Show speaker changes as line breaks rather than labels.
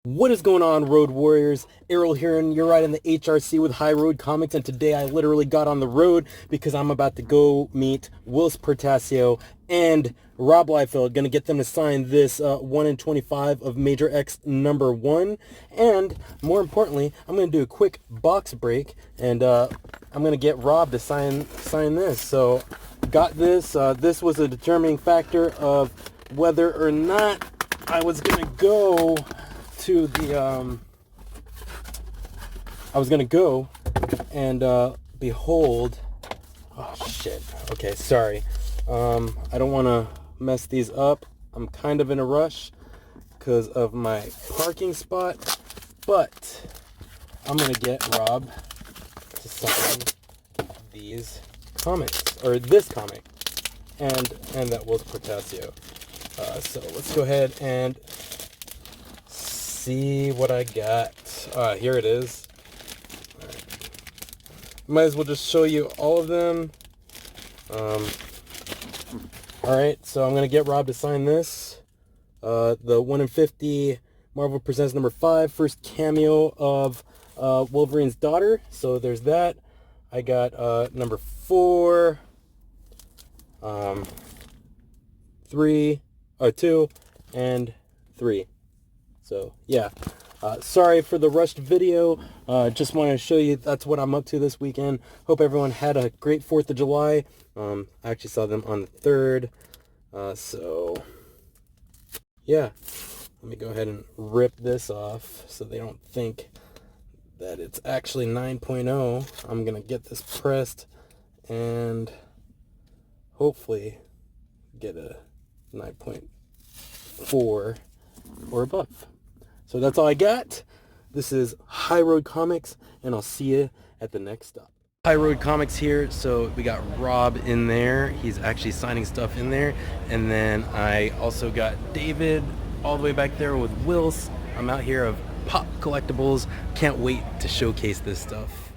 What is going on, Road Warriors? Errol here, and you're right in the HRC with High Road Comics, and today I literally got on the road because I'm about to go meet Whilce Portacio and Rob Liefeld. Gonna get them to sign this 1 in 25 of Major X #1, and more importantly, I'm gonna do a quick box break, and I'm gonna get Rob to sign this. So, got this. This was a determining factor of whether or not I was gonna go to the I was gonna go and behold. Oh shit. Okay, sorry. I don't want to mess these up. I'm kind of in a rush because of my parking spot, but I'm gonna get Rob to sign these comics, or this comic, and that was Portacio. So let's go ahead and see what I got. Here it is. Right. Might as well just show you all of them. Alright, so I'm going to get Rob to sign this. The 1 in 50 Marvel Presents #5, first cameo of Wolverine's daughter. So there's that. I got #4, 2, and 3. So yeah, sorry for the rushed video. Just wanted to show you that's what I'm up to this weekend. Hope everyone had a great 4th of July. I actually saw them on the 3rd. So yeah, let me go ahead and rip this off so they don't think that it's actually 9.0. I'm gonna get this pressed and hopefully get a 9.4 or above. So that's all I got. This is High Road Comics, and I'll see you at the next stop. High Road Comics here. So we got Rob in there. He's actually signing stuff in there. And then I also got David all the way back there with Whilce. I'm out here of Pop Collectibles. Can't wait to showcase this stuff.